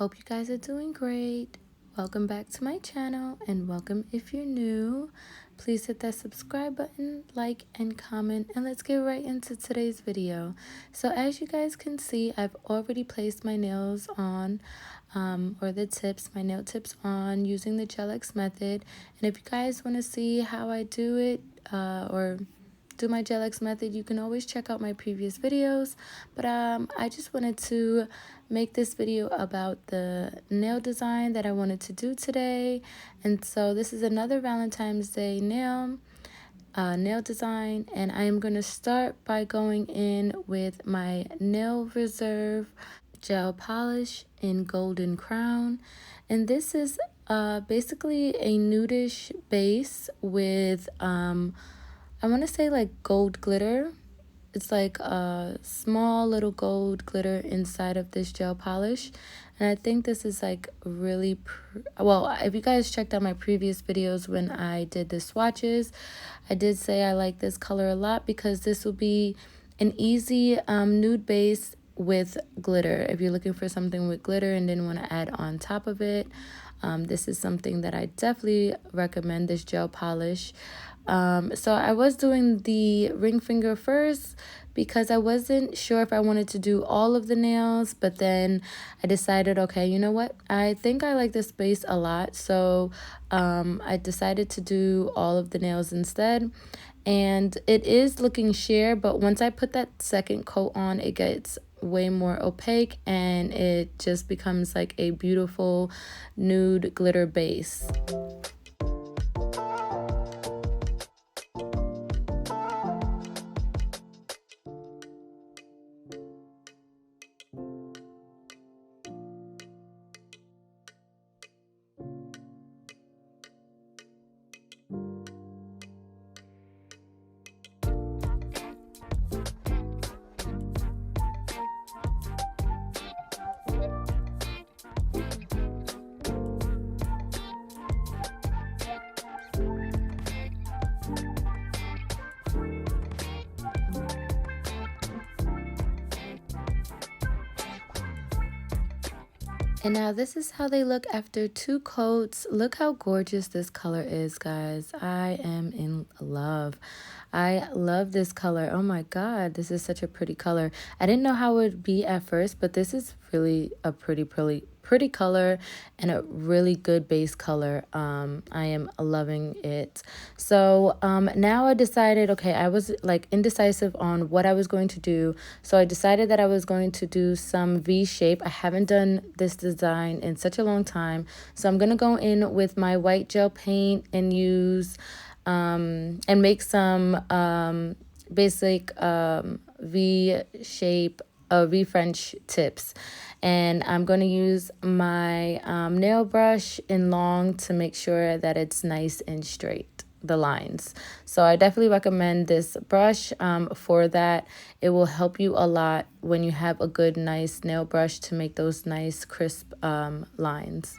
Hope you guys are doing great. Welcome back to my channel, and welcome if you're new. Please hit that subscribe button, like, and comment, and let's get right into today's video. So as you guys can see, I've already placed my nails on, or the tips, my nail tips on using the Gel X method. And if you guys want to see how I do it, or do my Gel X method, you can always check out my previous videos. But I just wanted to make this video about the nail design that I wanted to do today. And so this is another Valentine's Day nail design, and I am going to start by going in with my Nail Reserve gel polish in Golden Crown. And this is basically a nudish base with I want to say like gold glitter. It's like a small little gold glitter inside of this gel polish. And I think this is like really, well, if you guys checked out my previous videos when I did the swatches, I did say I like this color a lot because this will be an easy nude base with glitter. If you're looking for something with glitter and didn't want to add on top of it, this is something that I definitely recommend, this gel polish. So I was doing the ring finger first because I wasn't sure if I wanted to do all of the nails, but then I decided, okay, you know what? I think I like this base a lot, so I decided to do all of the nails instead. And it is looking sheer, but once I put that second coat on, it gets way more opaque and it just becomes like a beautiful nude glitter base. And now this is how they look after 2 coats. Look how gorgeous this color is, guys. I am in love. I love this color. Oh my god, this is such a pretty color. I didn't know how it would be at first, but this is really a pretty color and a really good base color. I am loving it. So now I decided, okay, I was like indecisive on what I was going to do, so I decided that I was going to do some V shape. I haven't done this design in such a long time, so I'm gonna go in with my white gel paint and use and make some basic V shape V French tips. And I'm going to use my nail brush in long to make sure that it's nice and straight, the lines. So I definitely recommend this brush for that. It will help you a lot when you have a good nice nail brush to make those nice crisp lines.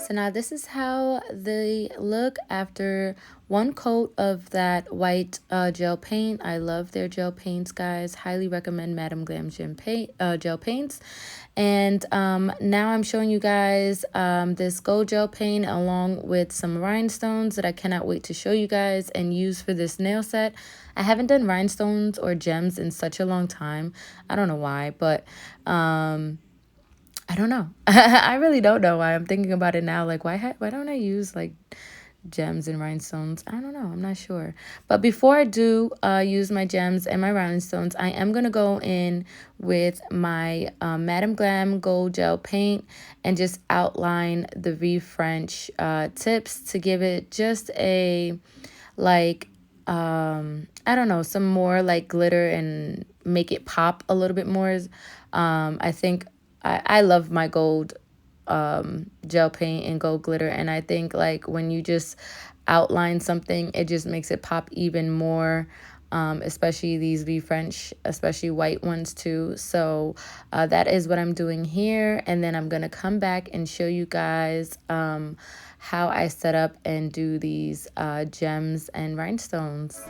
So now this is how they look after one coat of that white gel paint. I love their gel paints, guys. Highly recommend Madam Glam gel paints. And now I'm showing you guys this gold gel paint along with some rhinestones that I cannot wait to show you guys and use for this nail set. I haven't done rhinestones or gems in such a long time. I don't know why, but I don't know. I really don't know why. I'm thinking about it now. Like, why don't I use like gems and rhinestones? I don't know. I'm not sure. But before I do use my gems and my rhinestones, I am going to go in with my Madam Glam Gold Gel Paint and just outline the V French tips to give it just a, like, I don't know, some more like glitter and make it pop a little bit more. I think I love my gold gel paint and gold glitter, and I think like when you just outline something, it just makes it pop even more, especially these V French, especially white ones too. So that is what I'm doing here, and then I'm gonna come back and show you guys how I set up and do these gems and rhinestones.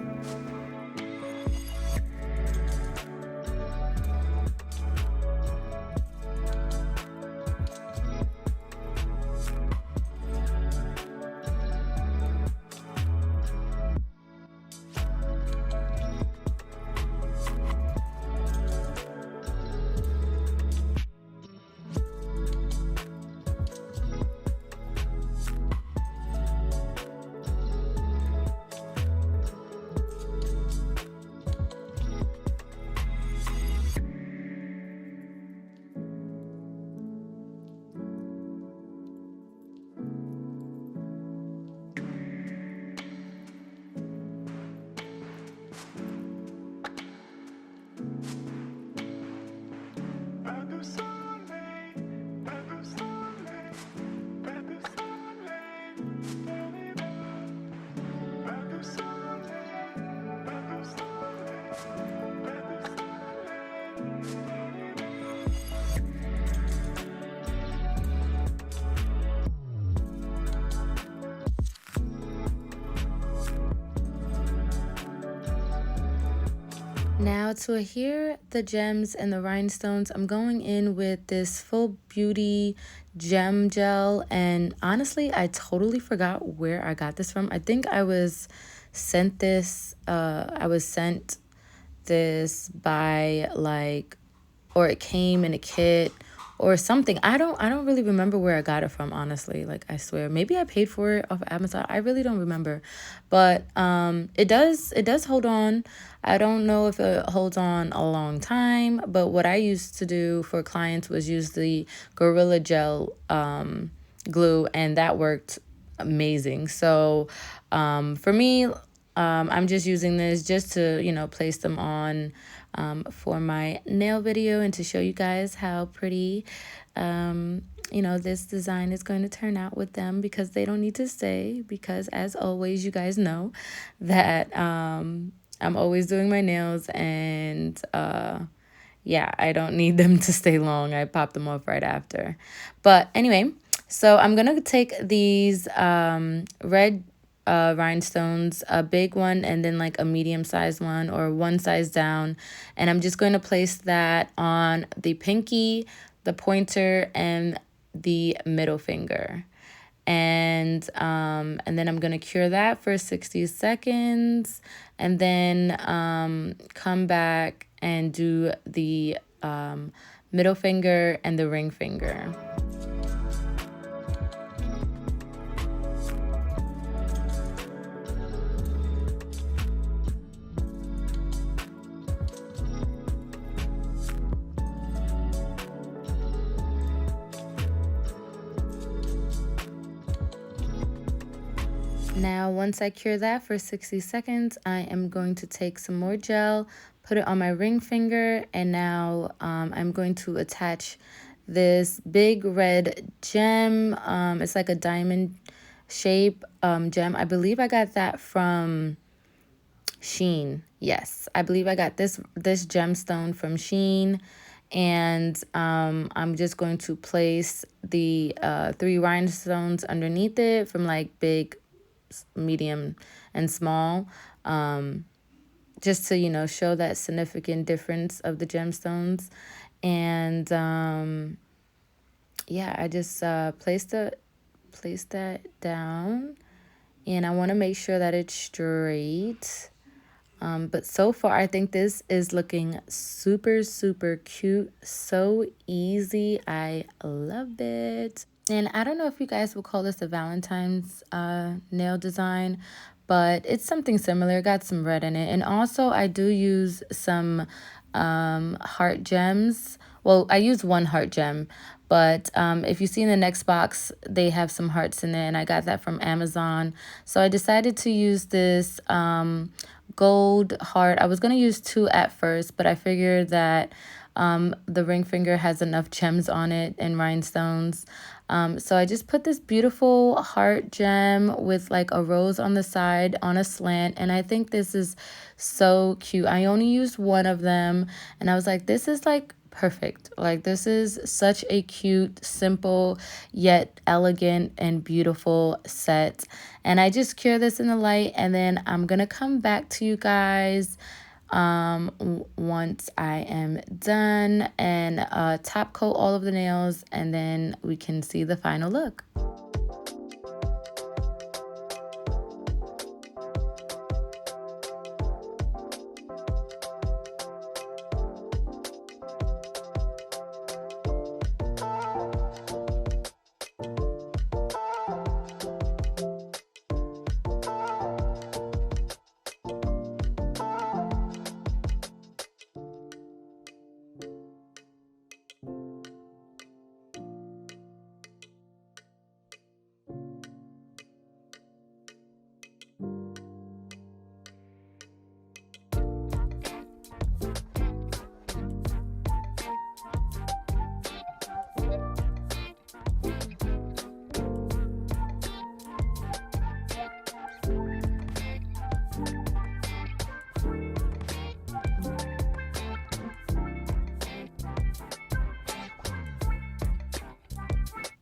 Now to adhere the gems and the rhinestones, I'm going in with this Full Beauty gem gel, and honestly I totally forgot where I got this from. I think I was sent this by like, or it came in a kit or something. I don't really remember where I got it from, honestly. Like, I swear, maybe I paid for it off of Amazon. I really don't remember. But it does hold on. I don't know if it holds on a long time, but what I used to do for clients was use the Gorilla Gel glue, and that worked amazing. So for me, I'm just using this just to, you know, place them on for my nail video and to show you guys how pretty, you know, this design is going to turn out with them, because they don't need to stay, because as always, you guys know that I'm always doing my nails, and yeah, I don't need them to stay long. I pop them off right after. But anyway, so I'm gonna take these red rhinestones, a big one and then like a medium-sized one, or one size down, and I'm just going to place that on the pinky, the pointer, and the middle finger. And then I'm gonna cure that for 60 seconds, and then come back and do the middle finger and the ring finger. Now, once I cure that for 60 seconds, I am going to take some more gel, put it on my ring finger, and now I'm going to attach this big red gem. It's like a diamond shape gem. I believe I got that from Shein. Yes, I believe I got this gemstone from Shein. And I'm just going to place the 3 rhinestones underneath it from like big, medium, and small, just to, you know, show that significant difference of the gemstones. And yeah, I just place that down, and I want to make sure that it's straight. But so far, I think this is looking super, super cute. So easy. I love it. And I don't know if you guys will call this a Valentine's nail design, but it's something similar. It got some red in it. And also, I do use some heart gems. Well, I use one heart gem, but if you see in the next box, they have some hearts in there, and I got that from Amazon. So I decided to use this gold heart. I was going to use 2 at first, but I figured that the ring finger has enough gems on it and rhinestones. So I just put this beautiful heart gem with like a rose on the side on a slant. And I think this is so cute. I only used one of them, and I was like, this is like perfect. Like, this is such a cute, simple, yet elegant and beautiful set. And I just cure this in the light, and then I'm gonna come back to you guys once I am done, and top coat all of the nails, and then we can see the final look.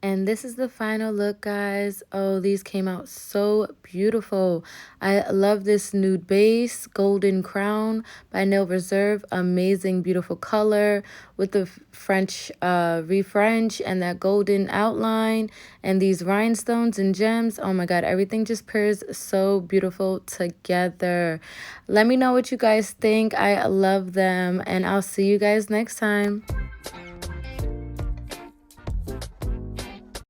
And this is the final look, guys. Oh, these came out so beautiful. I love this nude base, golden crown by Nail Reserve. Amazing, beautiful color with the French refrench and that golden outline and these rhinestones and gems. Oh my God, everything just pairs so beautiful together. Let me know what you guys think. I love them, and I'll see you guys next time.